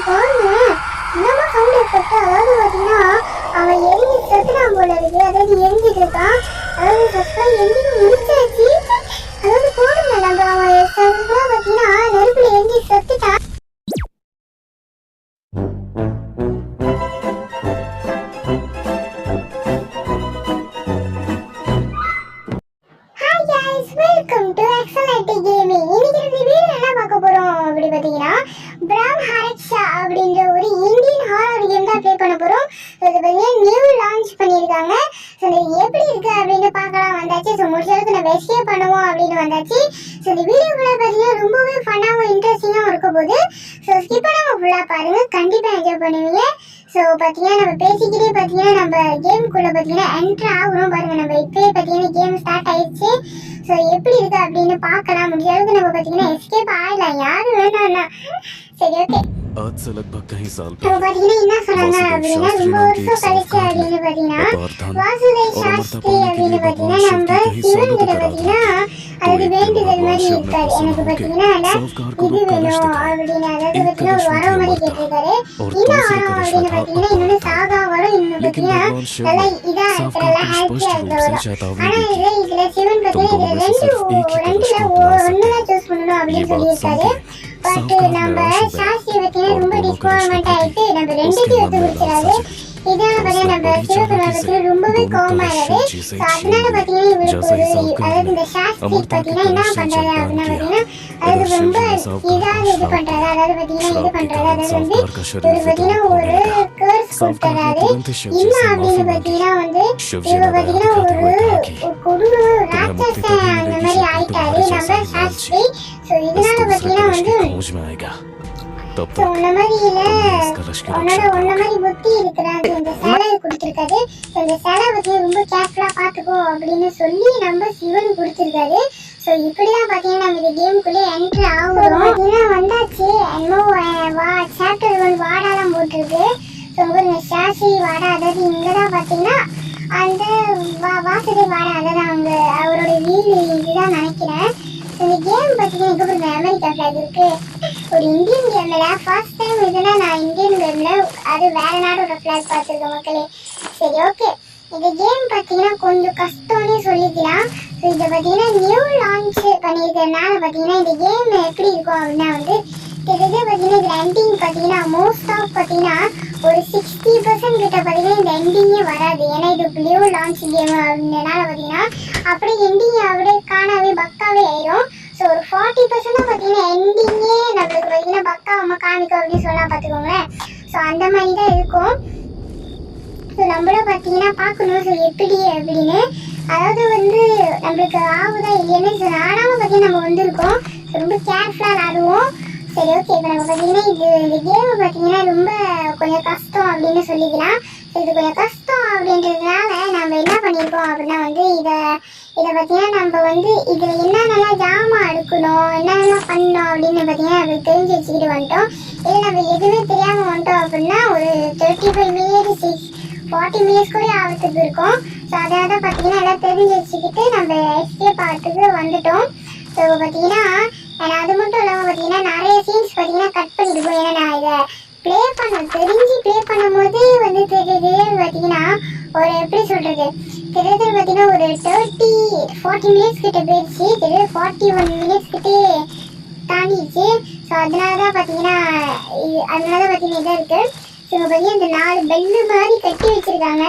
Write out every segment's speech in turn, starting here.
பாருங்களேன், என்னமா sound effect. அதாவது பார்த்தீங்கன்னா அவன் எரிஞ்சு செத்துறான் போல இருக்கு. அதாவது எரிஞ்சிட்டு இருக்கான். அதாவது சஸ்பெண்ட் எரிஞ்சு முடிச்சாச்சு. அதாவது போடுங்க நம்ம அவன் பார்த்தீங்கன்னா நெருப்புல எரிஞ்சு செத்துட்டான். Welcome to excellent gaming. இன்னைக்கு இந்த வீடியோ என்ன பார்க்க போறோம் அப்படி பார்த்தீங்கன்னா பிராம் ஹாரக்ஷா அப்படின்ற ஒரு இந்தியன் ஹாரர் கேம் தான் ப்ளே பண்ண போறோம். இது பார்த்தீங்கன்னா நியூ லான்ச் பண்ணியிருக்காங்க. ஸோ இது எப்படி இருக்கு அப்படின்னு பார்க்கலாம் வந்தாச்சு. ஸோ முடிச்ச அளவுக்கு நம்ம எஸ்கேப் பண்ணுவோம் அப்படின்னு வந்தாச்சு. ஸோ இந்த வீடியோக்குள்ள பார்த்தீங்கன்னா ரொம்பவே ஃபன்னாகவும் இன்ட்ரெஸ்டிங்காகவும் இருக்க போகுது. ஸோ ஸ்கிப் பண்ணாமல் ஃபுல்லாக பாருங்க, கண்டிப்பாக என்ஜாய் பண்ணுவீங்க. ஸோ பார்த்தீங்கன்னா நம்ம பேசிக்கிட்டே பார்த்தீங்கன்னா நம்ம கேமுக்குள்ளே பார்த்தீங்கன்னா என்ட்ரு ஆகுறோம் பாருங்க. நம்ம இப்போயே பார்த்தீங்கன்னா கேம் ஸ்டார்ட் ஆயிடுச்சு. ஸோ எப்படி இருக்கு அப்படின்னு பார்க்கலாம். முடிஞ்ச அளவுக்கு நம்ம பார்த்தீங்கன்னா எஸ்கேப் ஆகலாம், யாரும் வேணாம்னா. சரி, ஓகே. आज से लगभग कई साल पहले என்ன சொன்னாங்க அப்படின்னா ரொம்ப வருஷம் கழிச்சு அப்படின்னு பார்த்தீங்கன்னா வாசுதேவ் சாஸ்திரி அப்படின்னு பார்த்தீங்கன்னா நம்ம சிவன் கிட்ட பார்த்தீங்கன்னா அது வேண்டுதல் மாதிரி இருக்காரு. எனக்கு பார்த்தீங்கன்னா இது வேணும் அப்படின்னு, அதாவது பார்த்தீங்கன்னா ஒரு வரம் மாதிரி கேட்டிருக்காரு. இன்னும் வரம் அப்படின்னு பார்த்தீங்கன்னா இன்னொன்று சாகா வரும், இன்னும் பார்த்தீங்கன்னா நல்லா இதா நல்லா ஹேப்பியா இருக்க வரும். ஆனா இதுல சிவன் பார்த்தீங்கன்னா இதுல ரெண்டுல ஒண்ணுதான் சூஸ் பண்ணணும் அப்படின்னு சொல்லியிருக்காரு. பட் நம்ம சாஸ்திரி பார்த்தீங்கன்னா ரொம்ப டிஸ்குவால்மெண்ட் ஆயிட்டு நம்ம ரெண்டுத்தையும் எடுத்து முடிச்சிடாது. இதனால பார்த்தீங்கன்னா நம்ம சிவபெருமான் பார்த்தீங்கன்னா ரொம்பவே கோவமாயிடாது. ஸோ அதனால பார்த்தீங்கன்னா இவருக்கு ஒரு அதாவது இந்த சாஸ்திரி பார்த்தீங்கன்னா என்ன பண்றாரு அப்படின்னா பார்த்தீங்கன்னா அது ரொம்ப இதாவது இது பண்றாரு. அதாவது பார்த்தீங்கன்னா இது பண்றாரு. அதாவது வந்து இவர் பார்த்தீங்கன்னா ஒரு கேர்ஸ் கொடுத்துறாரு. இன்னும் அப்படின்னு பார்த்தீங்கன்னா வந்து இவர் பார்த்தீங்கன்னா ஒரு கொடூர ராட்சச அந்த மாதிரி ஆயிட்டாரு நம்ம சாஸ்திரி. ஸோ இதனால பார்த்தீங்கன்னா வந்து உன்ன மாதிரி புத்தி இருக்கிறாங்க இந்த சேலை கொடுத்துருக்காரு. இந்த சேலை பத்தி ரொம்ப கேர்ஃபுல்லா பாத்துக்கோ அப்படின்னு சொல்லி நம்ம சிவன் கொடுத்துருக்காரு. ஸோ இப்படிதான் பாத்தீங்கன்னா நம்ம இந்த கேமுக்குள்ளே என்ட்ரி ஆகுறோம். பார்த்தீங்கன்னா வந்தாச்சு. என்னமோ சாப்டர் 1 வாடாலாம் போட்டிருக்கு. ஸோ உங்களுக்கு சாசி வாடா, அதாவது இங்கதான் பாத்தீங்கன்னா அந்த வாசுதேவ் வாடா, அதாவது அவங்க அவரோட வீடு இதுதான் நினைக்கிறேன். இந்த கேம் பார்த்தீங்கன்னா இங்கே ஒரு அமெரிக்கா ஃபிளாக் இருக்கு. ஒரு இந்தியன் கேம்ல ஃபர்ஸ்ட் டைம் இதுனா நான் இந்தியன் கேம்ல அது வேற நாடோட ஃபிளாக் பார்த்துருக்கேன் மக்களே. சரி, ஓகே. இந்த கேம் பார்த்தீங்கன்னா கொஞ்சம் கஷ்டம்னே சொல்லிக்கலாம். ஸோ இதை பார்த்தீங்கன்னா நியூ லான்ச் பண்ணியிருக்கிறதுனால பார்த்தீங்கன்னா இந்த கேம் எப்படி இருக்கும் அப்படின்னா வந்து கிட்டத்தட்ட பார்த்தீங்கன்னா இதில் எண்டிங் பார்த்தீங்கன்னா மோஸ்ட் ஆஃப் பார்த்தீங்கன்னா ஒரு 60% கிட்ட பார்த்தீங்கன்னா இந்த எண்டிங்கே வராது. ஏன்னா இது நியூ லான்ச் கேம் அப்படின்றனால பார்த்தீங்கன்னா அப்படியே எண்டிங் அப்படியே காணாவே பக்காவே ஆயிரும். ஸோ ஒரு 40% தான் பார்த்தீங்கன்னா எண்டிங்கே நம்மளுக்கு பார்த்தீங்கன்னா பக்கா அம்மா காமிக்கும் அப்படின்னு சொல்லலாம், பார்த்துக்கோங்களேன். ஸோ அந்த மாதிரி தான் இருக்கும். ஸோ நம்மளும் பார்த்தீங்கன்னா பார்க்கணும் ஸோ எப்படி அப்படின்னு. அதாவது வந்து நம்மளுக்கு ஆகுதா இல்லைன்னு ஸோ ஆடாமல் பார்த்தீங்கன்னா நம்ம வந்திருக்கோம். ரொம்ப கேர்ஃபுல்லாக ஆடுவோம். சரி, ஓகே. இப்போ நம்ம பார்த்தீங்கன்னா இந்த கேமு பார்த்தீங்கன்னா ரொம்ப கொஞ்சம் கஷ்டம் அப்படின்னு சொல்லிக்கலாம். இது கொஞ்சம் கஷ்டம் அப்படின்றதுனால நம்ம என்ன பண்ணியிருக்கோம் அப்படின்னா வந்து இதை பார்த்தீங்கன்னா நம்ம வந்து இதில் என்னென்னலாம் ஜாமான் எடுக்கணும், என்னென்னலாம் பண்ணணும் அப்படின்னு பார்த்தீங்கன்னா நம்ம தெரிஞ்சு வச்சுக்கிட்டு வந்துட்டோம். இல்லை நம்ம எதுவுமே தெரியாமல் வந்துட்டோம் அப்படின்னா ஒரு 35 மினிட்ஸ் 40 மினிட்ஸ் கூட ஆகிறதுக்கு இருக்கும். ஸோ அதனால தான் பார்த்தீங்கன்னா எல்லாம் தெரிஞ்சு வச்சுக்கிட்டு நம்ம எஸ்கேப் ஆகிறதுக்கு வந்துட்டோம். ஸோ பார்த்தீங்கன்னா அது மட்டும் இல்லாமல் பார்த்தீங்கன்னா நிறைய சீன்ஸ் பார்த்தீங்கன்னா கட் பண்ணியிருக்கோம். ஏன்னா நான் இதை ப்ளே பண்ணும் போது வந்து தெரியுது பார்த்தீங்கன்னா ஒரு எப்படி சொல்கிறது தெரியுது பார்த்தீங்கன்னா ஒரு 40 மினிட்ஸ் கிட்ட போயிடுச்சு. தெரியுது 41 மினிட்ஸ் கிட்டே தாண்டிடுச்சு. ஸோ அதனால தான் பார்த்தீங்கன்னா இதாக இருக்குது. ஸோ பார்த்தீங்கன்னா இந்த 4 பெல்லு மாதிரி கட்டி வச்சுருக்காங்க.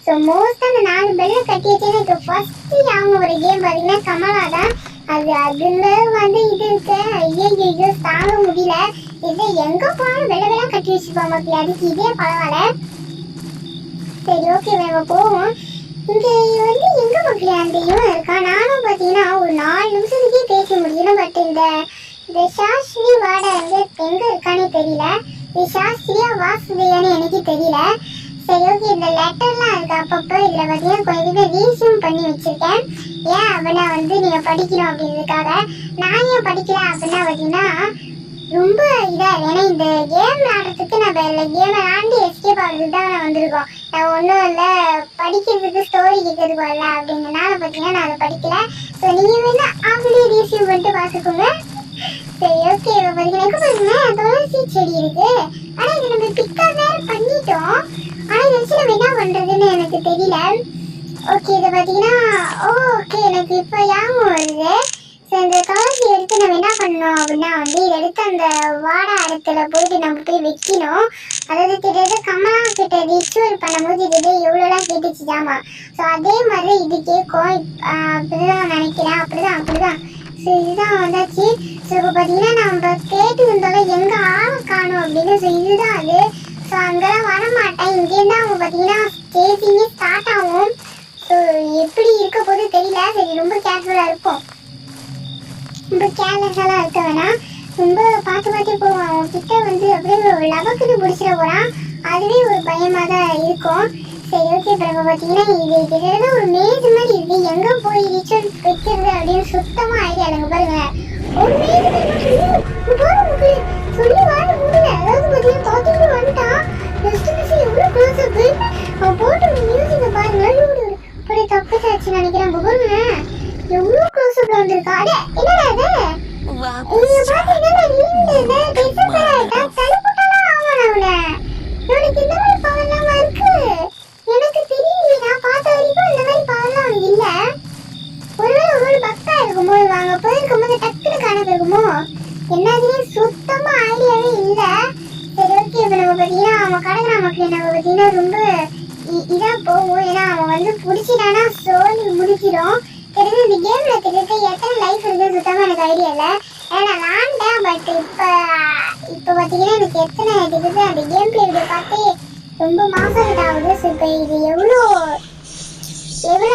ஸோ மோஸ்ட்டாக அந்த 4 பெல்லை கட்டி வச்சுன்னா இப்போ ஃபஸ்ட்டு அவங்க ஒரு கேம் பார்த்தீங்கன்னா கமலா தான். அதில் வந்து இது இருக்கு. ஐயோ தாங்க முடியல. இது எங்கே போனாலும் வெள்ளவெல்லாம் கட்டி வச்சுருப்பாங்க மக்கள். அதுக்கு இதே பரவாயில்ல. சரி, ஓகே, நம்ம போவோம். இங்கே வந்து எங்கே மக்கள் அந்த இவன் இருக்கா. நானும் பார்த்தீங்கன்னா ஒரு 4 நிமிஷத்துக்கே பேச முடியல. பட் இந்த சாஸ்திரி வாடை எங்கே இருக்கானே தெரியல. இது சாஸ்திரியா வாசுதேவான்னு எனக்கு தெரியல. சரி, ஓகே. இந்த லெட்டர்லாம் இருக்கு அப்பப்போ. இதில் பார்த்தீங்கன்னா கொஞ்சம் ரீசியூம் பண்ணி வச்சுருக்கேன். ஏன் அப்படின்னா வந்து நீங்கள் படிக்கணும் அப்படின்றதுக்காக. நான் ஏன் படிக்கல அப்படின்னா பார்த்தீங்கன்னா ரொம்ப இதாக ஏன்னா இந்த கேம் ஆடுறதுக்கு நம்ம இல்லை கேமை ஆண்டு எஸ்கேப் ஆகிறதுக்கு தான் நான் வந்திருக்கோம். நான் ஒன்றும் இல்லை படிக்கிறதுக்கு ஸ்டோரி கேட்கறதுக்கு வரல அப்படிங்கிறனால பார்த்தீங்கன்னா நான் அதை படிக்கல. ஸோ நீங்கள் வேணால் அப்படியே ரீசியூம் பண்ணிட்டு பார்த்துக்கோங்க. சரி, ஓகே பாத்தீங்கன்னா துளசி செடி இருக்கு. ஆனா இது நம்ம பிக்கப் வேற பண்ணிட்டோம். ஆனா இதை வச்சு நம்ம என்ன பண்றதுன்னு எனக்கு தெரியல. ஓகே இதை பாத்தீங்கன்னா ஓகே எனக்கு இப்போ ஞாபகம் வருது. ஸோ இந்த துளசி எடுத்து நம்ம என்ன பண்ணணும் அப்படின்னா வந்து இதை எடுத்து அந்த வாடை இடத்துல போயிட்டு நம்ம போய் வைக்கணும். அதாவது கிட்டத்தட்ட கமலா கிட்ட ரிச்சுவல் பண்ணும்போது இது எவ்வளோலாம் கேட்டுச்சு ஜாமா. ஸோ அதே மாதிரி இது கேட்கும். அப்படிதான் நினைக்கிறேன். அப்படிதான் ஸோ இதுதான் வந்தாச்சு. ஸோ இப்போ பார்த்தீங்கன்னா நம்ம கேட்டு இருந்தாலும் எங்கே ஆளை காணும் அப்படின்னு. ஸோ இதுதான் அது. ஸோ அங்கெல்லாம் வரமாட்டேன். இங்கேருந்து அவங்க பார்த்தீங்கன்னா சேசிங்கே ஸ்டார்ட் ஆகும். ஸோ எப்படி இருக்க போது தெரியல. சரி ரொம்ப கேர்ஃபுல்லாக இருப்போம். ரொம்ப கேர்லெஸ்ஸாலாம் இருக்க வேணாம். ரொம்ப பார்த்து போவான். அவன் கிட்ட வந்து அப்படியே லபக்குன்னு பிடிச்சிட போகிறான். அதுவே ஒரு பயமாக தான் இருக்கும். சரி ஓகே இப்போ நம்ம பார்த்தீங்கன்னா இது கிட்டத்தட்ட ஒரு மேஜ் மாதிரி இருக்குது. எங்கே போய் ரிச்சுவல் வைக்கிறது அப்படின்னு சுத்தமாக ஐடியா இல்லைங்க. பாருங்க ஒரு மேஜ் சொல்லி வாழ முடியல. அதாவது பார்த்தீங்கன்னா பார்த்துட்டு வந்துட்டான். ஜஸ்ட் மிஸ் எவ்வளோ க்ளோஸ் அப் அவன் போட்டு மியூசிக்கை பாருங்களேன். அப்படி தப்பு சாச்சுன்னு நினைக்கிறேன். பாருங்க எவ்வளோ க்ளோஸ் அப்ல வந்திருக்கா. அடே என்னடா இது? நீங்க பாத்தீங்கன்னா இல்ல டிசம்பர் தள்ளிப்பட்டானா அவன் அவனை. இவனுக்கு இந்த மாதிரி பவர்லாம் இருக்கு. எனக்கு தெரியல. நான் பார்த்த வரைக்கும் இந்த மாதிரி பவர்லாம் அவனுக்கு இல்ல. ஒருவேளை ஒரு பக்தா இருக்குமோ வாங்க போயிருக்கும்போது டக்குனு காணாம இருக்குமோ என்னதுன்னு சுத்தமா ஐடியாவே இல்ல. சரி ஓகே இப்போ நம்ம பார்த்தீங்கன்னா அவன் கடற்கரை மக்கள் நம்ம பார்த்தீங்கன்னா ரொம்ப இதா போகும். ஏன்னா அவன் வந்து பிடிச்சிட்டானா சோழி முடிச்சிடும். தெரிஞ்சு இந்த கேம்ல கிட்டத்தட்ட எத்தனை லைஃப் இருக்கு சுத்தமா எனக்கு ஐடியா இல்லை. ஏன்னா நான் விளாண்டேன். பட் இப்போ பார்த்தீங்கன்னா எனக்கு எத்தனை இருக்குது அந்த கேம் பிளே வீடியோ பார்த்து ரொம்ப மாசம் ஆகுது. ஸோ இப்போ இது எவ்வளோ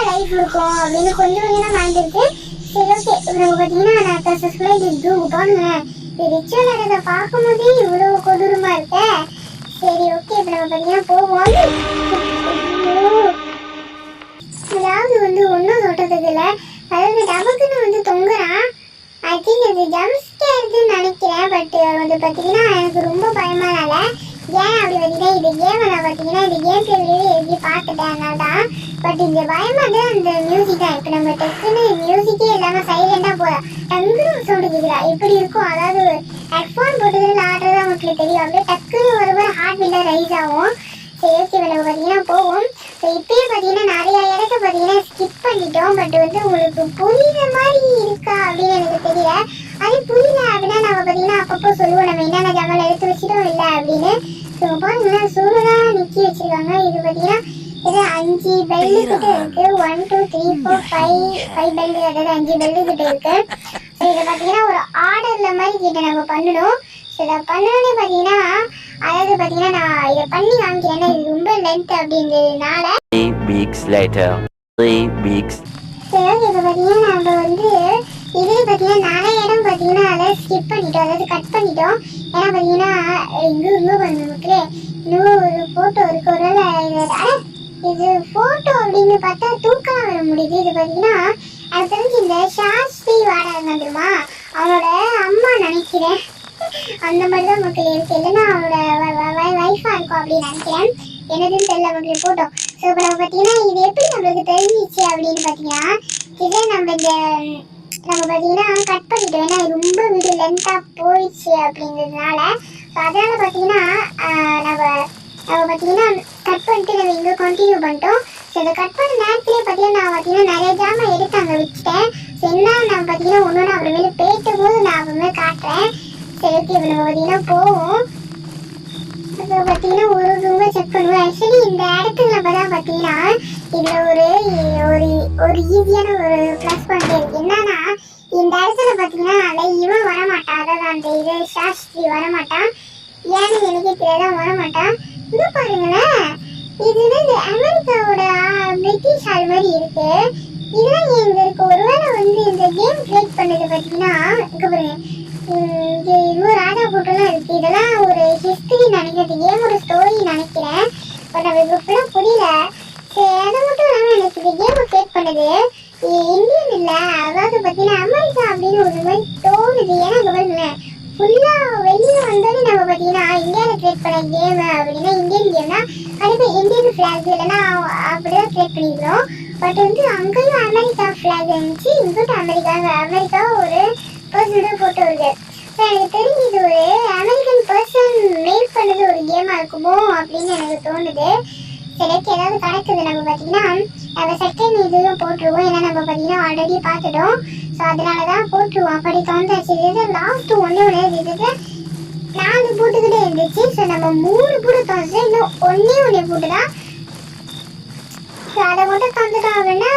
லைஃப் இருக்கும் அப்படின்னு கொஞ்சம் தான் மறந்துருக்கு. சரி ஓகே இப்போ நம்ம பார்த்தீங்கன்னா நான் சஸ்பெண்ட் இது பாருங்க. இது ரிச்சுவல் நடந்த பார்க்கும்போதே இவ்வளோ கொடூரமா இருக்கேன். சரி ஓகே இப்போ நம்ம பார்த்தீங்கன்னா போவோம். அதாவது வந்து ஒன்றும் சொல்றதுக்கு இல்லை. அதாவது டபக்குன்னு வந்து தொங்குறான். ஐ திங்க் அது ஜம்ப் ஸ்கேர்துன்னு நினைக்கிறேன். பட் வந்து பார்த்தீங்கன்னா எனக்கு ரொம்ப பயமாக இல்லை. ஏன் அப்படி பார்த்தீங்கன்னா இது கேமை நான் பார்த்தீங்கன்னா இந்த கேம் பிளே எழுதி பார்த்துட்டேன். அதனால தான். பட் இந்த பயமாக அந்த மியூசிக் தான். இப்போ நம்ம டக்குன்னு மியூசிக்கே இல்லாமல் சைலண்டாக போகிறோம். டங்குன்னு சவுண்டு கேட்குறா எப்படி இருக்கும். அதாவது ஹெட்ஃபோன் போட்டுக்கிறதுல ஆடுறதா உங்களுக்கு தெரியும். அப்படியே டக்குன்னு ஒரு ஹார்ட் பீட்டாக ரைஸ் ஆகும். சரி ஓகே நம்ம பார்த்தீங்கன்னா போவோம். ஸோ இப்பயே பார்த்தீங்கன்னா நிறைய இடத்த பார்த்தீங்கன்னா ஸ்கிப் பண்ணிட்டோம். பட் வந்து உங்களுக்கு புரியுற மாதிரி இருக்கா அப்படின்னு எனக்கு தெரியல. அது புரியல அப்படின்னா நம்ம பார்த்தீங்கன்னா அப்பப்போ சொல்லுவோம் நம்ம என்னென்ன ஜாமான் எடுத்து வச்சிட்டோம் இல்லை அப்படின்னு. ஸோ பாருங்கன்னா சூழலாக நிற்கி வச்சிருக்காங்க. இது பார்த்தீங்கன்னா இது 5 பெல்லு கிட்ட இருக்கு. 1 2 3 4 5 பெல்லு, அதாவது 5 பெல்லு கிட்ட இருக்கு. ஸோ இதை பார்த்தீங்கன்னா ஒரு ஆர்டர்ல மாதிரி கிட்ட நம்ம பண்ணணும். ஸோ இதை பண்ணோன்னே பார்த்தீங்கன்னா அதாவது பார்த்தீங்கன்னா நான் இதை பண்ணி காமிக்கிறேன்னா இது ரொம்ப லென்த் அப்படின்றதுனால 3 weeks later. 3 weeks. சரி இப்போ பார்த்தீங்கன்னா நம்ம வந்து இதே பார்த்தீங்கன்னா நிறைய இடம் பார்த்தீங்கன்னா அதை ஸ்கிப் பண்ணிட்டோம். அதாவது கட் பண்ணிட்டோம். ஏன்னா பார்த்தீங்கன்னா இன்னும் கொஞ்சம் மக்களே இன்னும் ஒரு ஃபோட்டோ இருக்கு. ஒரு வேலை இது ஃபோட்டோ அப்படின்னு பார்த்தா தூக்கலாம் வர முடியுது. இது பார்த்தீங்கன்னா எனக்கு தெரிஞ்சு இந்த சாஸ்திரி வாடகை வந்துருமா அவனோட அம்மா நினைக்கிறேன். அந்த மாதிரி தான் மக்கள் இருக்கு. இல்லைன்னா அவனோட வைஃபா இருக்கும் அப்படின்னு நினைக்கிறேன். என்னதுன்னு தெரியல மக்கள் ஃபோட்டோ. ஸோ இப்போ நம்ம பார்த்தீங்கன்னா இது எப்படி நம்மளுக்கு தெரிஞ்சிச்சு அப்படின்னு பார்த்தீங்கன்னா இதே நம்ம பார்த்தீங்கன்னா கட் பண்ணிட்டோம். ஏன்னா ரொம்ப வீடியோ லென்த்தாக போயிடுச்சு அப்படிங்கிறதுனால. ஸோ அதனால பார்த்தீங்கன்னா நம்ம பார்த்தீங்கன்னா கட் பண்ணிட்டு நம்ம இங்கே கண்டினியூ பண்ணிட்டோம். ஸோ இதை கட் பண்ண நேரத்துலேயே பார்த்தீங்கன்னா நான் பார்த்தீங்கன்னா நிறைய ஜாமான் எடுத்து அங்கே வச்சுட்டேன். ஸோ என்ன நான் பார்த்தீங்கன்னா ஒன்று அப்புறமேல பேட்டும் போது நான் அப்புறமே காட்டுறேன். சரி ஓகே இப்போ நம்ம பார்த்தீங்கன்னா போவோம். இப்போ பார்த்தீங்கன்னா ஒரு ரூமை செக் பண்ணுவோம். ஆக்சுவலி இந்த இடத்துல நம்ம தான் பார்த்தீங்கன்னா இதில் ஒரு ஈஸியான ஒரு ப்ளஸ் பாயிண்ட் இருக்குது. என்னன்னா இந்த இடத்துல பார்த்தீங்கன்னா இவன் வரமாட்டான். அதாவது அந்த இது சாஸ்திரி வரமாட்டான். ஏன்னு எனக்கே தெரியாதான் வரமாட்டான். இது பாருங்களேன் இது வந்து அமெரிக்காவோட பிரிட்டிஷ் ஆள் மாதிரி இருக்கு. இதெல்லாம் எங்க இருக்கு. ஒருவேளை வந்து இந்த கேம் கிரியேட் பண்ணது பார்த்தீங்கன்னா இங்கே பாருங்க இங்கே இன்னும் ராஜா போட்டோலாம் இருக்கு. இதெல்லாம் ஒரு ஹிஸ்டரி நினைக்கிறது கேமோட ஸ்டோரி நினைக்கிறேன். பட் நம்மளுக்கு ஃபுல்லாக புரியல. சரி அதை மட்டும் இல்லாமல் எனக்கு இந்த கேமை கிரியேட் பண்ணது இந்தியன் இல்லை. அதாவது பார்த்தீங்கன்னா அமெரிக்கா அப்படின்னு ஒரு மாதிரி தோணுது. ஏன்னா இங்கே பாருங்களேன் ஃபுல்லாக வெளியே வந்தோடனே நம்ம பார்த்தீங்கன்னா இந்தியாவில் கிரியேட் பண்ண கேம் அப்படின்னா இந்தியன் கேம்னா கண்டிப்பாக இந்தியன் ஃப்ளாக் இல்லைன்னா அப்படிதான் கிரியேட் பண்ணிக்கிறோம். பட் வந்து அங்கேயும் அமெரிக்கா ஃப்ளாக் இருந்துச்சு. இங்கிட்ட அமெரிக்கா ஒரு பர்சனோட ஃபோட்டோ இருக்கு. எனக்கு தெரிஞ்சு இது ஒரு அமெரிக்கன் பர்சன் மேக் பண்ணது ஒரு கேமா இருக்குமோ அப்படின்னு எனக்கு தோணுது. சிலருக்கு ஏதாவது கிடைக்குது. நம்ம பார்த்தீங்கன்னா நம்ம செகண்ட் இதுவும் போட்டுருவோம். ஏன்னா நம்ம பார்த்தீங்கன்னா ஆல்ரெடி பார்த்துட்டோம். ஸோ அதனால தான் போட்டுருவோம். அப்படி தோந்தாச்சு. இது லாஸ்ட் ஒன்று இதுக்கு 4 பூட்டுக்கிட்டே இருந்துச்சு. ஸோ நம்ம 3 பூட்டு தோணுச்சு. இன்னும் ஒன்று பூட்டு தான். ஸோ அதை மட்டும் தந்துட்டோம் அப்படின்னா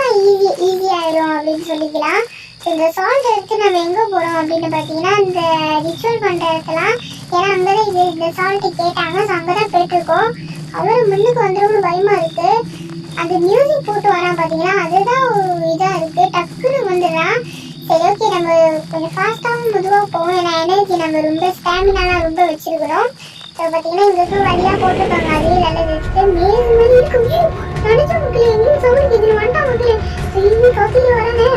ஈஸி ஆயிடும் அப்படின்னு சொல்லிக்கலாம். ஸோ இந்த சால்ட் எடுத்து நம்ம எங்கே போகிறோம் அப்படின்னு பார்த்தீங்கன்னா இந்த ரிச்சுவல் பண்ணுற இடத்துலாம். ஏன்னா அங்கே தான் இந்த சால்ட்டு கேட்டாங்க. ஸோ அங்கே தான் போயிட்டுருக்கோம். அவ்வளோ முன்னுக்கு வந்துடும் பயமாக இருக்குது. அந்த மியூசிக் போட்டு வரான் பார்த்தீங்கன்னா அதுதான் இதாக இருக்குது. டக்குன்னு வந்துடுறான். சரி ஓகே நம்ம கொஞ்சம் ஃபாஸ்ட்டாகவும் மெதுவாக போவோம். ஏன்னா எனர்ஜி நம்ம ரொம்ப ஸ்டாமினாலாம் ரொம்ப வச்சுருக்கிறோம். ஸோ பார்த்தீங்கன்னா இங்கே வழியாக போட்டுருக்காங்க. அதே நல்லது வச்சுட்டு மேல் மாதிரி இருக்கு. நினச்ச மக்களே எங்கேயும் சவுண்டு கேட்கணும் வந்துட்டா மக்களே. இன்னும் கத்திரி வரானே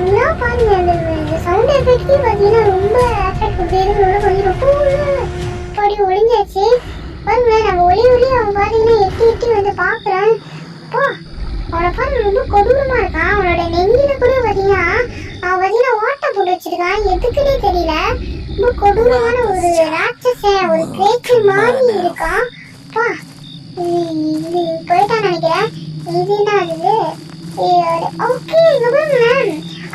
இதெல்லாம் பாருங்க. இந்த சவுண்ட் எஃபெக்டே பார்த்தீங்கன்னா ரொம்ப எஃபெக்ட் கொடுத்து கொஞ்சம் படி ஒளிஞ்சாச்சு. பாருங்களேன் நம்ம ஒளி அவன் பார்த்தீங்கன்னா எட்டி வந்து பார்க்குறான். அப்பா அவனை பாருங்க ரொம்ப கொடூரமாக இருக்கான். அவனோட நெஞ்சில கூட பார்த்தீங்கன்னா அவன் பார்த்தீங்கன்னா ஓட்டை போட்டு வச்சிருக்கான். எதுக்குன்னே தெரியல. ரொம்ப கொடூரமான ஒரு ராட்சசன் ஒரு கிரேச்சர் மாதிரி இருக்கான். அப்பா இது போயிட்டான்னு நினைக்கிறேன். இதுதான் அது. ஓகே இங்க பாருங்க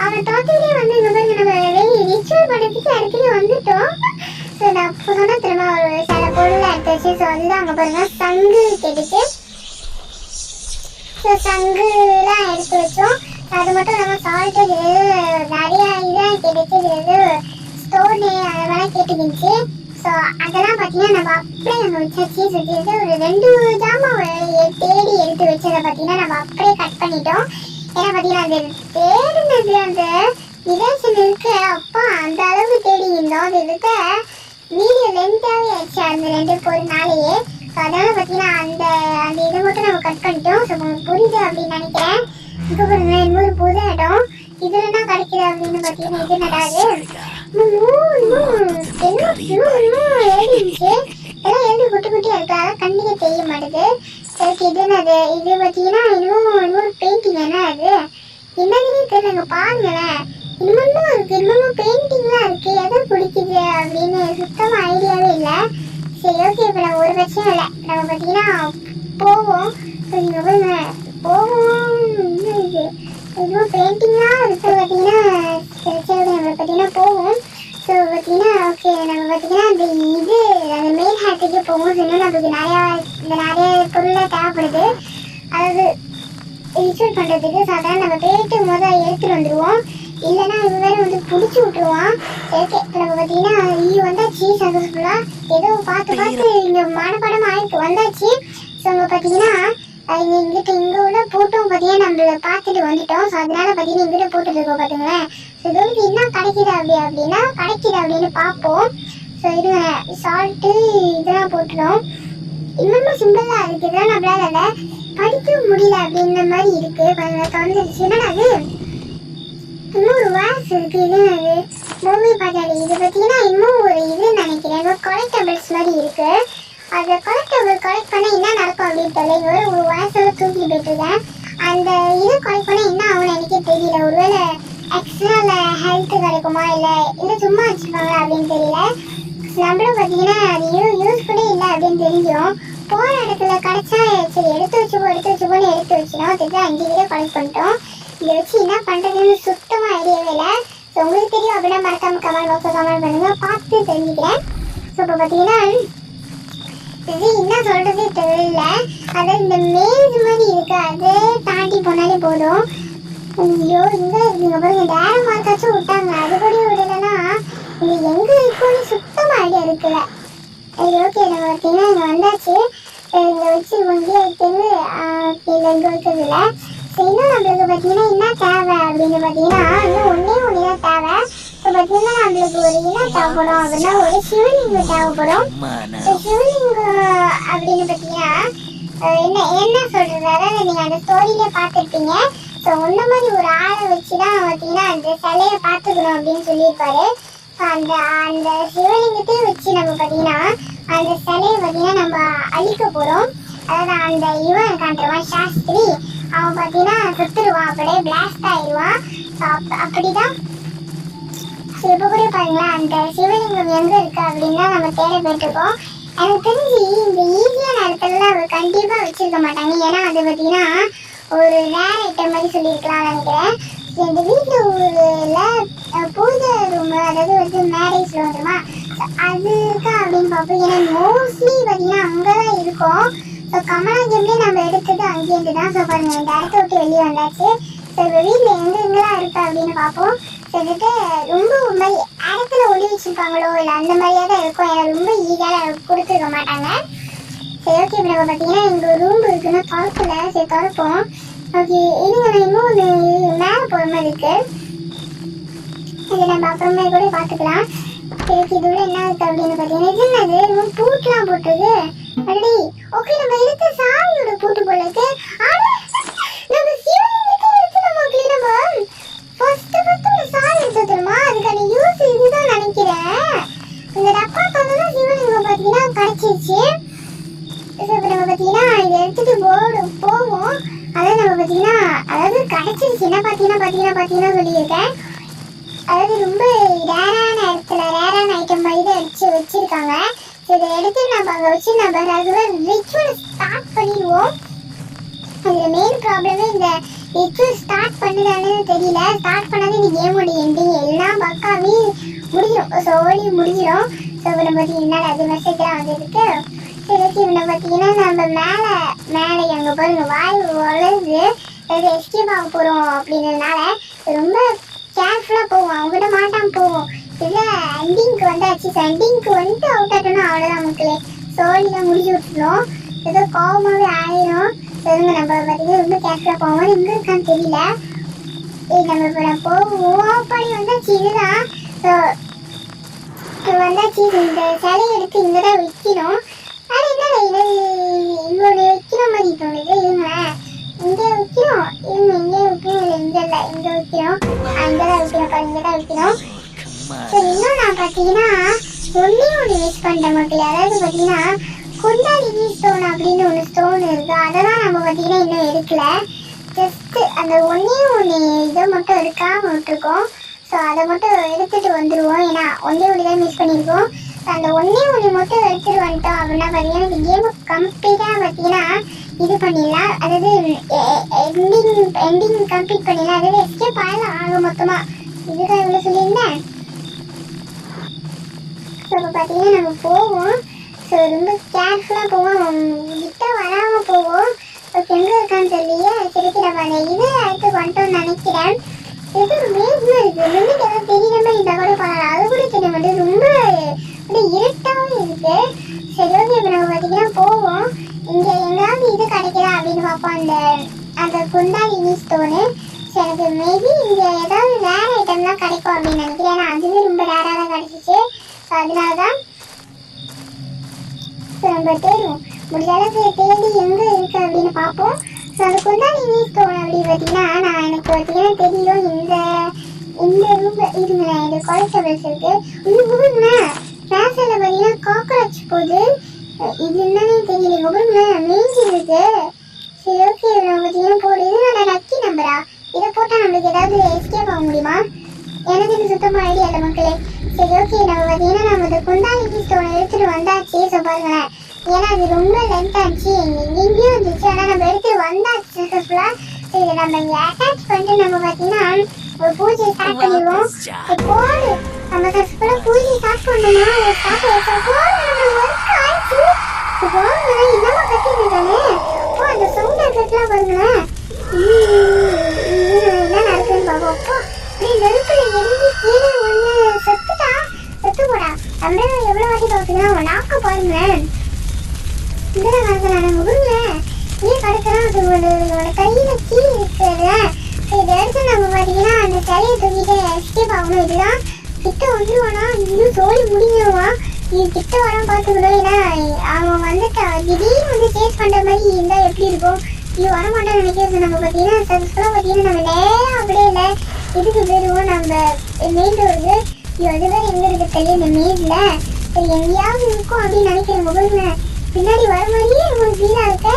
அவன் தோட்டத்திலே வந்து இங்க பாருங்க நம்ம ரிச்சுவல் பண்ணுறதுக்கு அடுத்து வந்துட்டோம். ஸோ நான் அப்போ சொன்ன திரும்ப ஒரு சில பொருளை எடுத்து வச்சு. ஸோ அதுதான் அங்கே பாருங்க சங்கு கேட்டுச்சு. ஸோ சங்குலாம் எடுத்து வச்சோம். அது மட்டும் இல்லாமல் சால்ட்டு நிறையா இதாக கேட்டுச்சு. ஸ்டோனு அதெல்லாம் கேட்டுக்கிச்சு. ஸோ அதெல்லாம் பார்த்தீங்கன்னா நம்ம அப்படியே நம்ம வச்சாச்சு. ஸோ ஒரு 2 ஜாமான் தேடி எடுத்து வச்சதை பார்த்தீங்கன்னா நம்ம அப்படியே கட் பண்ணிட்டோம். ஏன்னா பார்த்தீங்கன்னா அந்த தேடினது அந்த நிதர்சனம் இருக்கு. அப்பா அந்த அளவுக்கு தேடி இருந்தோம். அது இருக்க வீடியோ லென்த்தாகவே ஆச்சு அந்த 2 பொருள்னாலேயே. ஸோ அதனால பார்த்தீங்கன்னா அந்த இதை மட்டும் நம்ம கட் பண்ணிட்டோம். ஸோ உங்களுக்கு புரியுது அப்படின்னு நினைக்கிறேன். இப்போ பாருங்க இன்னொரு புது இடம். இதுல என்ன கிடைக்குது அப்படின்னு பார்த்தீங்கன்னா இது நடாது எழுதிருச்சு. எல்லாம் எழுதி குட்டி குட்டியா இருக்கு. அதெல்லாம் கண்ணுக்கே தெரிய மாட்டேது. சரி இது என்னது இது பார்த்தீங்கன்னா இன்னொரு பெயிண்டிங் என்ன அது என்னதுன்னே தெரியல. பாருங்களேன் இன்னமும் இருக்கு. இன்னமும் பெயிண்டிங்லாம் இருக்கு. எதை பிடிக்குது அப்படின்னு சுத்தமாக ஐடியாவே இல்லை. சரி ஓகே இப்போ நம்ம ஒரு பிரச்சனை இல்லை. நம்ம பார்த்தீங்கன்னா போவோம். நீங்கள் பாருங்க போவோம். இது இன்னும் பெயிண்டிங்லாம் இருக்கு பார்த்தீங்கன்னா சரி நம்ம பார்த்தீங்கன்னா போவோம். ஸோ பார்த்தீங்கன்னா ஓகே நம்ம பார்த்தீங்கன்னா அந்த அந்த மெயின் ஹேட்டுக்கு போவோம். இன்னும் நம்மளுக்கு நிறைய பொருளாக தேவைப்படுது. அதாவது ரிச்சுவல் பண்ணுறதுக்கு. ஸோ அதனால் நம்ம போயிட்டு முதல் எடுத்துகிட்டு வந்துடுவோம். இல்லைன்னா இவன் வேறு வந்து பிடிச்சி விட்டுருவான். ஓகே இப்போ நம்ம பார்த்தீங்கன்னா வந்தாச்சு சக்ஸஸ்ஃபுல்லாக. ஏதோ பார்த்து இங்கே மனப்படம் ஆயிருக்கு வந்தாச்சு. ஸோ அங்கே பார்த்தீங்கன்னா இங்கிட்ட இங்கே உள்ள போட்டோம் பார்த்தீங்கன்னா நம்மள பார்த்துட்டு வந்துட்டோம். ஸோ அதனால பார்த்தீங்கன்னா இங்கிட்ட போட்டுருக்கோம் பார்த்துங்களேன். ஸோ இதோடு என்ன கிடைக்கிது அப்படின்னா கிடைக்கிது அப்படின்னு பார்ப்போம். ஸோ இது சால்ட்டு இதெல்லாம் போட்டுடும். இன்னமும் சிம்பிளாக இருக்குது. இதெல்லாம் நம்மளால படிக்க முடியல அப்படின்ற மாதிரி இருக்குது. தொலைஞ்சிருச்சு. என்னன்னா அது இன்னொரு வாய்ஸ் இருக்கு. இது அது மூவி பார்த்தாடி இது பார்த்தீங்கன்னா இன்னும் ஒரு இது நினைக்கிறேன். கலெக்டபிள்ஸ் மாதிரி இருக்கு. அந்த கலெக்டபிள் கலெக்ட் பண்ண என்ன நடக்கும் அப்படின்னு தெரியல. ஒரு வாய்ஸோட தூக்கி போயிட்டுருக்கேன். அந்த இது கலெக்ட் பண்ண என்ன ஆகும்னு எனக்கே தெரியல. ஒருவேளை எக்ஸ்ட்ரா ஹெல்த் கிடைக்குமா இல்லை சும்மா வச்சுருக்காங்களா அப்படின்னு தெரியல. நம்மளும் பார்த்தீங்கன்னா அது யூஸ்ஃபுல்லே இல்லை அப்படின்னு தெரிஞ்சிடும். போகிற இடத்துல கிடைச்சா சரி எடுத்து வச்சுப்போன்னு எடுத்து வச்சிடும். அதுக்கு 5 கிலோ கலெக்ட் பண்ணிட்டோம். இதை வச்சு என்ன பண்ணுறதுன்னு சுத்தமாக ஐடியாவே இல்லை. ஸோ உங்களுக்கு தெரியும் அப்படின்னா மறக்காமல் கமெண்ட் பண்ணுங்கள். பார்த்து தெரிஞ்சுக்கிறேன். ஸோ இப்போ பார்த்தீங்கன்னா இது என்ன சொல்கிறதே தெரியல. அதாவது இந்த மேஸ் மாதிரி இருக்கு. அதை தாண்டி போனாலே போதும். ஐயோ இங்கே இருக்குங்க பாருங்க. இந்த ஏரோ மார்க்காச்சும் விட்டாங்க. அது கூட விடலைன்னா இது எங்கே இருக்குன்னு சுத்தமாக ஐடியா இருக்குல்ல. சரி ஓகே நம்ம பார்த்தீங்கன்னா இங்கே வந்தாச்சு. இங்கே வச்சு இங்கே வைக்கிறது இல்லை இங்கே வைக்கிறது இல்லை. ஸோ இன்னும் நம்மளுக்கு பார்த்தீங்கன்னா என்ன தேவை அப்படின்னு பார்த்தீங்கன்னா இன்னும் ஒன்று தான் தேவை. ஸோ பார்த்தீங்கன்னா நம்மளுக்கு ஒரு இனம் தேவைப்படும் அப்படின்னா ஒரு சிவலிங்கம் தேவைப்படும். ஸோ சிவலிங்கம் அப்படின்னு பார்த்தீங்கன்னா என்ன சொல்கிறது, அதாவது நீங்கள் அந்த ஸ்டோரியிலே பார்த்துருப்பீங்க. ஸோ ஒன்றை மாதிரி ஒரு ஆளை வச்சு தான் பார்த்தீங்கன்னா அந்த சிலையை பார்த்துக்கணும் அப்படின்னு சொல்லியிருப்பாரு. ஸோ அந்த சிவலிங்கத்தையும் வச்சு நம்ம பார்த்தீங்கன்னா அந்த சிலையை பார்த்தீங்கன்னா நம்ம அழிக்க போகிறோம். அதாவது அந்த இவன் காட்டுருவான் சாஸ்திரி, அவன் பார்த்தீங்கன்னா சுற்றுருவான், அப்படியே பிளாஸ்ட் ஆயிடுவான். ஸோ அப்படிதான் இப்ப கூட பாருங்களேன் அந்த சிவலிங்கம் எங்க இருக்கு அப்படின்னு நம்ம தேட போயிட்டுருக்கோம். எனக்கு தெரிஞ்சு இந்த ஈஸியான இடத்துல அவர் கண்டிப்பா வச்சிருக்க மாட்டாங்க. ஏன்னா அது பார்த்தீங்கன்னா ஒரு ரேர் ஐட்டம் மாதிரி சொல்லியிருக்கலாம் நினைக்கிறேன். இந்த வீட்டுல ஊர்ல பூஜை ரூம், அதாவது வந்து மேரேஜ்ல வந்துருமா அது இருக்கா அப்படின்னு பார்ப்போம். ஏன்னா மோஸ்ட்லி பார்த்தீங்கன்னா அங்கதான் இருக்கும். ஸோ கமலா கேம்லேயே நம்ம எடுத்தது அங்கேருந்து தான். ஸோ பாருங்க இந்த இடத்த விட்டு வெளியே வந்தாச்சு. ஸோ இப்போ வீட்டில் எங்கெங்கெல்லாம் இருக்கா அப்படின்னு பார்ப்போம். ஸோ வந்துட்டு ரொம்ப ஒரு மாதிரி இடத்துல ஒளி வச்சிருப்பாங்களோ இல்லை அந்த மாதிரியே தான் இருக்கும். ஏன்னா ரொம்ப ஈஸியாக கொடுத்துருக்க மாட்டாங்க. சரி ஓகே, இப்போ நம்ம பார்த்தீங்கன்னா எங்கள் ரூம் இருக்குன்னா திறக்கல. சரி திறப்போம். ஓகே இதுங்க நான் இன்னும் ஒன்று மேலே போகிற மாதிரி இருக்கு. இது நம்ம அப்புறமே கூட பார்த்துக்கலாம். சரி ஓகே, இதோட என்ன இருக்கு அப்படின்னு பார்த்தீங்கன்னா இது என்னது பூட்டெலாம் போட்டுருக்கு. அடி ஓகே, நம்ம எடுத்த சாமியோட பூட்டு போல இருக்கு. நம்ம சிவலிங்கத்தை எடுத்து நம்ம கிளீன் ஃபர்ஸ்ட் நம்ம சாமி எடுத்துமா, அதுக்கான யூஸ் இதுதான் நினைக்கிறேன். இந்த டப்பா பார்த்தோம்னா சிவலிங்கம் பார்த்தீங்கன்னா கிடைச்சிருச்சு. இப்போ நம்ம பார்த்தீங்கன்னா இதை எடுத்துட்டு போவோம். அதாவது நம்ம பார்த்தீங்கன்னா அதாவது கிடைச்சிருச்சு. என்ன பார்த்தீங்கன்னா சொல்லியிருக்கேன். அதாவது ரொம்ப ரேரான இடத்துல ரேரான ஐட்டம் மாதிரி தான் வச்சிருக்காங்க. இதை எடுத்து நம்ம அங்கே வச்சு நம்ம ரெகுலர் ரிச்சுவல் ஸ்டார்ட் பண்ணிடுவோம். அதில் மெயின் ப்ராப்ளமே இந்த ரிச்சுவல் ஸ்டார்ட் பண்ணுதானு தெரியல. ஸ்டார்ட் பண்ணாலும் இந்த கேமோட எண்டிங் எல்லாம் பக்காவே முடிஞ்சிடும். ஸோ ஓடி முடிஞ்சிடும். ஸோ இவனை பார்த்தீங்கன்னா அது மெசேஜ்லாம் வந்துருக்கு. சரி ஓகே, இவனை பார்த்தீங்கன்னா நம்ம மேலே அங்கே பாருங்க வாய் வளருது. அதாவது எஸ்கேப் ஆக போகிறோம் அப்படின்றதுனால ரொம்ப கேர்ஃபுல்லாக போவோம். அவங்ககிட்ட மாட்டாமல் போவோம். இல்லை எண்டிங்க்கு வந்தாச்சு. எண்டிங்க்கு வந்துட்டு அவுட் ஆட்டோன்னா அவ்வளோதான் மக்களே. சோழிலாம் முடிஞ்சு விட்டுருவோம். ஏதோ கோபமாகவே ஆயிரும். சொல்லுங்க நம்ம பார்த்தீங்கன்னா ரொம்ப கேர்ஃபுல்லாக போவோம். எங்கே இருக்கான்னு தெரியல. நம்ம இப்போ போவோம். படி வந்தாச்சு. இதுதான் ஸோ வந்தாச்சு. இந்த சிலையை எடுத்து இங்கே தான் வைக்கணும். அது என்ன இது இவ்வளோ வைக்கிற மாதிரி தோணுது. இருங்களேன், இங்கே வைக்கிறோம். இங்கே வைக்கணும். இல்லை இங்கே இல்லை, இங்கே வைக்கிறோம். அங்கே தான் வைக்கிறோம். இங்கே தான் வைக்கிறோம். ஸோ இன்னும் நான் பார்த்தீங்கன்னா ஒன்றே ஒன்று மிஸ் பண்ணிட்டேன் மக்களே. அதாவது பார்த்தீங்கன்னா குண்டாலினி ஸ்டோன் அப்படின்னு ஒன்று ஸ்டோன் இருக்கு. அதெல்லாம் நம்ம பார்த்தீங்கன்னா இன்னும் எடுக்கல. ஜஸ்ட் அந்த ஒன்றே ஒன்று இதை மட்டும் எடுக்காமல் விட்டுருக்கோம். ஸோ அதை மட்டும் எடுத்துகிட்டு வந்துடுவோம். ஏன்னா ஒன்றே ஒன்று தான் மிஸ் பண்ணியிருக்கோம். ஸோ அந்த ஒன்றே ஒன்று மட்டும் எடுத்துகிட்டு வந்துட்டோம் அப்படின்னா பார்த்தீங்கன்னா இந்த கேமை கம்ப்ளீட்டாக பார்த்தீங்கன்னா இது பண்ணிடலாம். அதாவது எண்டிங் கம்ப்ளீட் பண்ணிடலாம். அதாவது எஸ்கேப் ஆகலாம் ஆக மொத்தமாக. இதுதான் இவ்வளோ சொல்லியிருந்தேன். ஸோ இப்போ பார்த்தீங்கன்னா நம்ம போவோம். ஸோ ரொம்ப கேர்ஃபுல்லாக போவோம். கிட்ட வராமல் போவோம். ஓகே எங்கே இருக்கான்னு தெரியலையே. திருப்பி நம்ம அந்த இது அடுத்து வந்துட்டோம்னு நினைக்கிறேன். இது ஒரு மேஜ்மாக இருக்குது. மின்னுக்கு எதாவது தெரியுற மாதிரி இருந்தால் கூட பண்ணலாம். அது கூட தெரிய மாட்டேது. ரொம்ப அப்படியே இருட்டாகவும் இருக்குது. சரி ஓகே, இப்போ நம்ம பார்த்தீங்கன்னா போவோம். இங்கே எங்கேயாவது இது கிடைக்குதா அப்படின்னு பார்ப்போம். அந்த குண்டாலினி ஸ்டோனு. ஸோ எனக்கு மேபி இங்கே ஏதாவது ரேர் ஐட்டம்லாம் கிடைக்கும் அப்படின்னு நினைக்கிறேன். ஏன்னா அதுவே ரொம்ப ரேராக தான் கிடச்சிச்சு. ஸோ அதனால தான் ஸோ நம்ம தேடுவோம். முடிஞ்ச அளவுக்கு தேடி எங்கே இருக்குது அப்படின்னு பார்ப்போம். ஸோ அந்த குண்டாலினி ஸ்டோன் அப்படின்னு பார்த்தீங்கன்னா எனக்கு பார்த்தீங்கன்னா தெரியும். இந்த ரூமில் இருங்களேன், இது கொலெக்டபிள்ஸ் இருக்குது. இன்னும் கொடுங்களேன் ஃபேஷனில் பார்த்தீங்கன்னா காக்ரோச் போகுது. இது என்னன்னு தெரியல. கொடுங்களேன் மேய்ஞ்சி இருக்கு. சரி ஓகே, நம்ம பார்த்தீங்கன்னா போடு. இது நான் லக்கி நம்பரா? இதை போட்டால் நம்மளுக்கு ஏதாவது எஸ்கேப் ஆக முடியுமா? எனக்கு இது சுத்தமாக ஐடியா இல்லை மக்களே. சரி ஓகே, நம்ம பார்த்தீங்கன்னா நம்ம இந்த குண்டாலினி ஸ்டோனை எடுத்துகிட்டு வந்தாச்சு. ஸோ பாருங்களேன், ஏன்னா அது ரொம்ப லென்த் ஆச்சு. எங்கேயும் இருந்துச்சு. ஆனால் நம்ம எடுத்துகிட்டு வந்தாச்சு சக்ஸஸ்ஃபுல்லாக. சரி இதை நம்ம இங்கே அட்டாச் பண்ணிட்டு நம்ம பார்த்தீங்கன்னா ஒரு பூஜை ஸ்டார்ட் பண்ணிடுவோம். போடு, நம்ம சக்ஸஸ்ஃபுல்லாக பூஜை ஸ்டார்ட் பண்ணோம்னா ஒரு ஸ்டார்ட் ஆயிடுச்சு. போடு, நம்ம ஒர்க் ஆயிடுச்சு. போடுங்க, என்னமா கட்டிட்டு இருக்கானே. ஓ அந்த சவுண்ட் எஃபெக்ட்லாம் பாருங்களேன். என்ன நடக்குதுன்னு பார்ப்போம். அப்போ நெருப்புல எரிஞ்சு கீழே ஒன்று செத்து போடா. அப்படியே எவ்வளோ வாட்டி பார்த்துக்கலாம். அவன் நாக்க பாருங்களேன். இதெல்லாம் நடக்கிறான் முருங்களேன். ஏன் படுக்கிறான்? அது உன்னோட கையில் கீழே இருக்கிறது. இதை எடுத்து நம்ம பார்த்தீங்கன்னா அந்த சிலையை தூக்கிட்டு எஸ்கேப் ஆகணும். இதுதான் கிட்ட வந்துடுவானா? இன்னும் சோழி முடிஞ்சிடுவான். இது கிட்ட வரான் பார்த்துக்கணும். ஏன்னா அவன் வந்துட்டு திடீர்னு வந்து சேஸ் பண்ணுற மாதிரி இருந்தால் எப்படி இருக்கும்? இது வரமாட்டான்னு நினைக்கிறது. நம்ம பார்த்தீங்கன்னா சக்ஸஸ்ஃபுல்லாக பார்த்தீங்கன்னா நம்ம நேரம் அப்படியே இல்லை இதுக்கு போயிடுவோம். நம்ம மெயின் டோருக்கு இது அதுதான் எங்கே இருக்குது தெரியும். இந்த மெயினில் சரி எங்கேயாவது இருக்கும் அப்படின்னு நினைக்கிறேன். மொபைல்ல பின்னாடி வர மாதிரியே உங்களுக்கு ஃபீலாக இருக்க.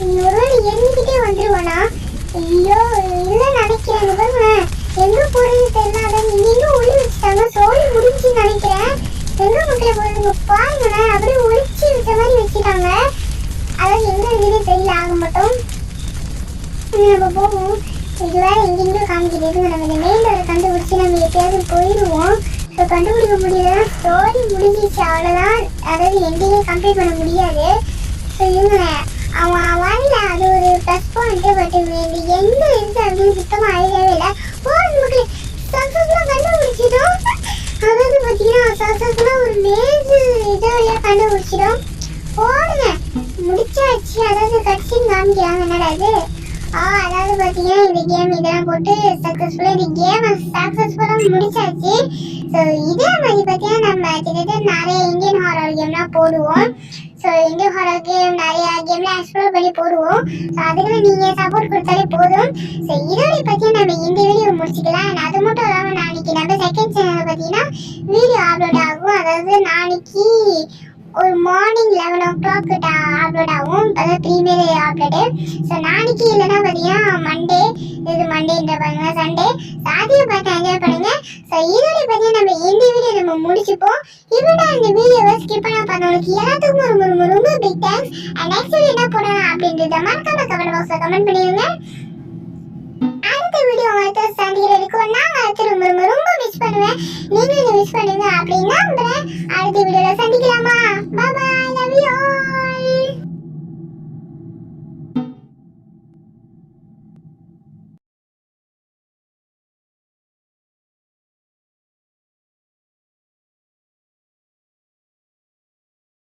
ஒரு வேளை எரிஞ்சுக்கிட்டே வந்துடுவானா? ஐயோ இல்லை நினைக்கிறேன். மொபைல்ல எங்க போறது தெரியல. அதான் இங்க ஒளி வச்சுட்டாங்க. சோழி முடிஞ்சுன்னு நினைக்கிறேன். எங்க மக்களே போறதுங்க பாருங்களேன், அப்படியே ஒளிச்சு வச்ச மாதிரி வச்சுட்டாங்க. அதாவது எங்க இருக்குன்னு தெரியல. ஆக மட்டும் நம்ம போவோம். இது வேற எங்கெங்கயோ காமிக்கிறது. நம்ம இந்த மெயின் டோரை கண்டுபிடிச்சு நம்ம எப்பயாவது போயிடுவோம். ஸோ கண்டுபிடிக்க முடியலன்னா ஸ்டோரி முடிஞ்சிச்சு, அவ்வளோதான். அதாவது எங்கேயுமே கம்ப்ளீட் பண்ண முடியாது. ஸோ இவங்க அவன் வரல, அது ஒரு ப்ளஸ் பாயிண்ட்டு. பட் எங்க இருக்கு அப்படின்னு சுத்தமாக ஐடியாவே இல்லை. போகிறது சக்ஸஸ்ஃபுல்லாக கண்டுபிடிச்சிட்டோம். அதாவது பார்த்தீங்கன்னா சக்ஸஸ்ஃபுல்லாக ஒரு மேஜர் இதை வழியாக கண்டுபிடிச்சிட்டோம். போடுங்க முடிச்சாச்சு. அதாவது கட்சின்னு காமிக்கிறாங்க. என்னடா இது? அதாவது பார்த்தீங்கன்னா இந்த கேம் இதெல்லாம் போட்டு சக்ஸஸ்ஃபுல்லாக இந்த கேமை சக்ஸஸ்ஃபுல்லாக முடிச்சாச்சு. ஸோ இதே மாதிரி பார்த்தீங்கன்னா நம்ம கிட்டத்தட்ட நிறைய இந்தியன் ஹாரர் கேம்லாம் போடுவோம். ஸோ இந்தியன் ஹாரர் கேம் நிறைய கேம்லாம் எக்ஸ்ப்ளோர் பண்ணி போடுவோம். ஸோ அதுக்கு நீங்கள் சப்போர்ட் கொடுத்தாலே போதும். ஸோ இதோட பார்த்தீங்கன்னா நம்ம இந்த வீடியோ முடிச்சுக்கலாம். அது மட்டும் இல்லாமல் நாளைக்கு நம்ம செகண்ட் சேனலில் பார்த்தீங்கன்னா வீடியோ அப்லோட் ஆகும். அதாவது நாளைக்கு ஒரு மார்னிங் 11 o'clock அப்லோட் ஆகும். அதாவது ப்ரீமியர் அப்லோடு. ஸோ நாளைக்கு இல்லைன்னா பார்த்தீங்கன்னா மண்டே, இது மண்டேன்ற பாருங்க சண்டே. அதையும் பார்த்து என்ஜாய் பண்ணுங்க. ஸோ இதோட பார்த்தீங்கன்னா நம்ம இந்த வீடியோ நம்ம முடிச்சுப்போம். இப்படி இந்த வீடியோவை ஸ்கிப் பண்ண பார்த்தவங்களுக்கு எல்லாத்துக்கும் ரொம்ப ரொம்ப ரொம்ப big thanks. And next video என்ன போடலாம் அப்படின்றத மறக்காம கமெண்ட் பாக்ஸில் கமெண்ட் பண்ணிடுங்க. அடுத்த வீடியோ உங்களுக்கு சந்திக்கிறதுக்கும் நான் அடுத்து ரொம்ப ரொம்ப ரொம்ப மிஸ் பண்ணுவேன். நீங்களும் மிஸ் பண்ணுங்க அப்படின்னு நம்புறேன். அடுத்த வீடியோல சந்திக்கலாமா? பாய்.